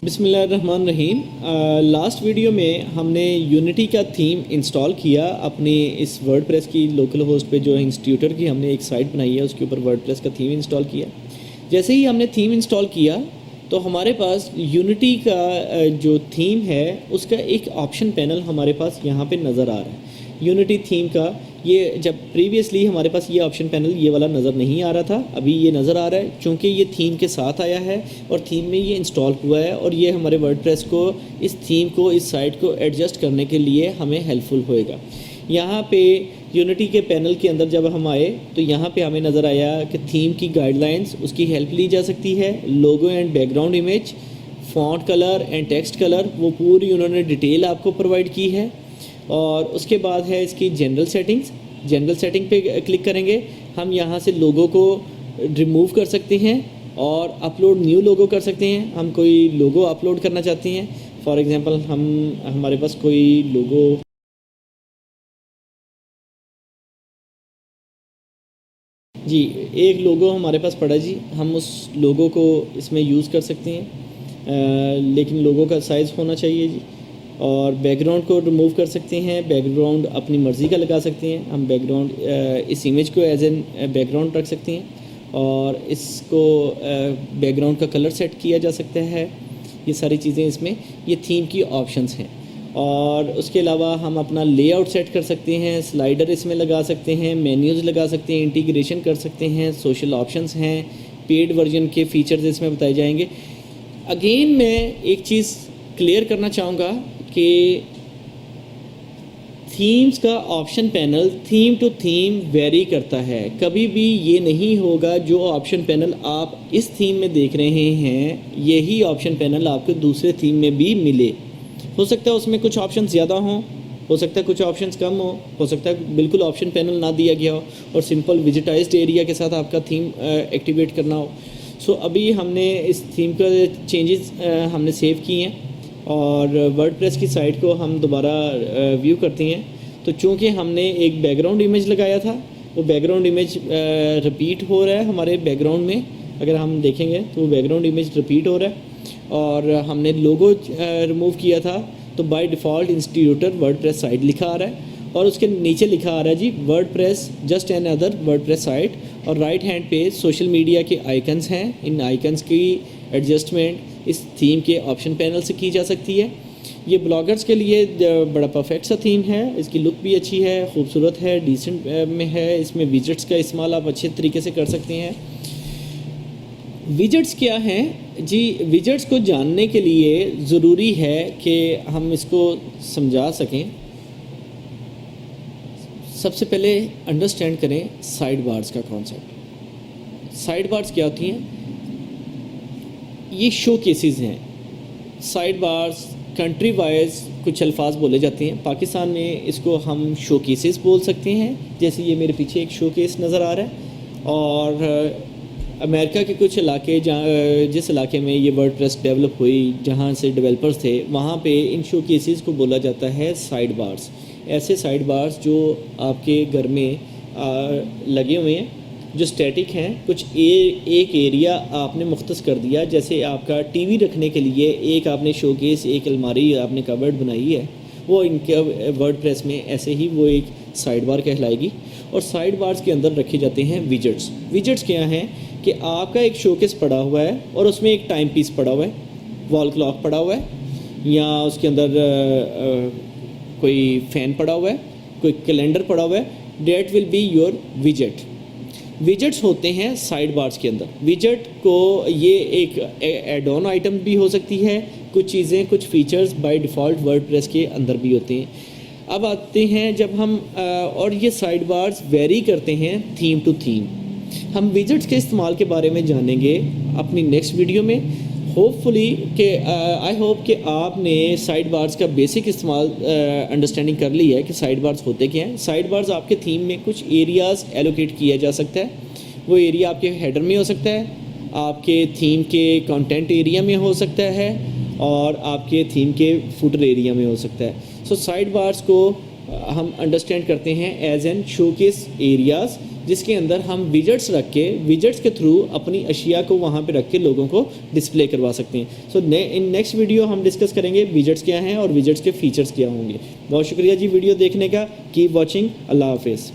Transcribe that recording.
बिस्मिल्लाहिर्रहमानिर्रहीम। Last video में हमने यूनिटी का थीम इंस्टॉल किया अपनी इस वर्डप्रेस की लोकल होस्ट पे, जो इंस्टीट्यूटर की हमने एक साइट बनाई है उसके ऊपर वर्डप्रेस का थीम इंस्टॉल किया। जैसे ही हमने थीम इंस्टॉल किया तो हमारे पास यूनिटी का जो थीम है उसका एक ऑप्शन पैनल हमारे पास यहाँ पे नज़र आ रहा है। यूनिटी थीम का ये जब प्रीवियसली हमारे पास ये ऑप्शन पैनल ये वाला नज़र नहीं आ रहा था, अभी ये नज़र आ रहा है क्योंकि ये थीम के साथ आया है और थीम में ये इंस्टॉल हुआ है और ये हमारे वर्डप्रेस को इस थीम को इस साइट को एडजस्ट करने के लिए हमें हेल्पफुल होएगा। यहाँ पे यूनिटी के पैनल के अंदर जब हम आए तो यहाँ पे हमें नज़र आया कि थीम की गाइडलाइंस उसकी हेल्प ली जा सकती है। Logo and background image, font colour and text colour, वो पूरी उन्होंने डिटेल आपको प्रोवाइड की है। और उसके बाद है इसकी जनरल सेटिंग्स। जनरल सेटिंग पे क्लिक करेंगे, हम यहाँ से लोगो को रिमूव कर सकते हैं और अपलोड न्यू लोगो कर सकते हैं। हम कोई लोगो अपलोड करना चाहते हैं, फॉर एग्ज़ाम्पल हमारे पास कोई लोगो जी, एक लोगो हमारे पास पड़ा जी, हम उस लोगो को इसमें यूज़ कर सकते हैं, लेकिन लोगो का साइज़ होना चाहिए जी। और बैकग्राउंड को रिमूव कर सकते हैं, बैकग्राउंड अपनी मर्ज़ी का लगा सकते हैं। हम बैकग्राउंड इस इमेज को एज एन बैकग्राउंड रख सकते हैं और इसको बैकग्राउंड का कलर सेट किया जा सकता है। ये सारी चीज़ें इसमें ये थीम की ऑप्शंस हैं। और उसके अलावा हम अपना लेआउट सेट कर सकते हैं, स्लाइडर इसमें लगा सकते हैं, मेन्यूज़ लगा सकते हैं, इंटीग्रेशन कर सकते हैं, सोशल ऑप्शंस हैं, पेड वर्जन के फ़ीचर्स इसमें बताए जाएंगे। अगेन मैं एक चीज़ क्लियर करना चाहूँगा कि थीम्स का option panel theme to theme vary करता है। कभी भी ये नहीं होगा जो ऑप्शन पैनल आप इस थीम में देख रहे हैं यही ऑप्शन पैनल आपको दूसरे थीम में भी मिले। हो सकता है उसमें कुछ ऑप्शन ज़्यादा हों, हो सकता है कुछ ऑप्शंस कम हो सकता है बिल्कुल ऑप्शन पैनल ना दिया गया हो और सिंपल विजिटाइज्ड एरिया के साथ आपका थीम एक्टिवेट करना हो। सो अभी हमने इस थीम का चेंजेस हमने सेव किए हैं और वर्डप्रेस की साइट को हम दोबारा व्यू करते हैं। तो चूँकि हमने एक बैकग्राउंड इमेज लगाया था, वो बैकग्राउंड इमेज रिपीट हो रहा है हमारे बैकग्राउंड में। अगर हम देखेंगे तो वो बैकग्राउंड इमेज रिपीट हो रहा है। और हमने लोगो रिमूव किया था तो बाय डिफ़ॉल्ट इंस्टीट्यूटर वर्डप्रेस साइट लिखा आ रहा है और उसके नीचे लिखा आ रहा है जी WordPress just another WordPress site. और राइट हैंड पे सोशल मीडिया के आइकन्स हैं। इन आइकन्स की एडजस्टमेंट इस थीम के ऑप्शन पैनल से की जा सकती है। ये ब्लॉगर्स के लिए बड़ा परफेक्ट सा थीम है। इसकी लुक भी अच्छी है, खूबसूरत है, डिसेंट में है। इसमें विजेट्स का इस्तेमाल आप अच्छे तरीके से कर सकते हैं। विजेट्स क्या हैं जी? विजेट्स को जानने के लिए ज़रूरी है कि हम इसको समझा सकें। सबसे पहले अंडरस्टैंड करें साइड बार्स का कॉन्सेप्ट। साइड बार्स क्या होती हैं? ये शो केसेस हैं। साइड बार्स कंट्री वाइज कुछ अल्फाज बोले जाते हैं। पाकिस्तान में इसको हम शो केसेस बोल सकते हैं, जैसे ये मेरे पीछे एक शो केस नज़र आ रहा है। और अमेरिका के कुछ इलाके जहाँ जिस इलाके में ये वर्डप्रेस डेवलप हुई, जहाँ से डेवलपर्स थे, वहाँ पे इन शो केसेस को बोला जाता है साइड बार्स। ऐसे साइड बार्स जो आपके घर में लगे हुए हैं, जो स्टैटिक हैं। कुछ एक एरिया आपने मुख्तस कर दिया, जैसे आपका टीवी रखने के लिए एक आपने शोकेस, एक अलमारी आपने कबर्ड बनाई है, वो इनके वर्डप्रेस में ऐसे ही वो एक साइड बार कहलाएगी। और साइड बार्स के अंदर रखे जाते हैं विजेट्स। विजेट्स क्या हैं कि आपका एक शोकेस पड़ा हुआ है और उसमें एक टाइम पीस पड़ा हुआ है, वॉल क्लॉक पड़ा हुआ है, या उसके अंदर कोई फ़ैन पड़ा हुआ है, कोई कैलेंडर पड़ा हुआ है। डेट विल बी योर विजेट। विजेट्स होते हैं साइड बार्स के अंदर। विजेट को ये एक एड ऑन आइटम भी हो सकती है। कुछ चीज़ें, कुछ फीचर्स बाय डिफ़ॉल्ट वर्डप्रेस के अंदर भी होते हैं। अब आते हैं जब हम और ये साइड बार्स वेरी करते हैं थीम टू थीम। हम विजेट्स के इस्तेमाल के बारे में जानेंगे अपनी नेक्स्ट वीडियो में। होपफुली कि आई होप कि आपने साइड बार्स का बेसिक इस्तेमाल अंडरस्टैंडिंग कर ली है कि साइड बार्स होते क्या हैं। साइड बार्स आपके थीम में कुछ एरियाज़ एलोकेट किया जा सकता है। वो एरिया आपके हेडर में हो सकता है, आपके थीम के कंटेंट एरिया में हो सकता है और आपके थीम के फुटर एरिया में हो सकता है। सो साइड बार्स को हम अंडरस्टैंड करते हैं एज एन शोकेस एरियाज़, जिसके अंदर हम विजेट्स रख के विजेट्स के थ्रू अपनी अशिया को वहाँ पे रख के लोगों को डिस्प्ले करवा सकते हैं। सो इन नेक्स्ट वीडियो हम डिस्कस करेंगे विजेट्स क्या हैं और विजेट्स के फीचर्स क्या होंगे। बहुत शुक्रिया जी वीडियो देखने का। Keep watching. अल्लाह हाफिज़।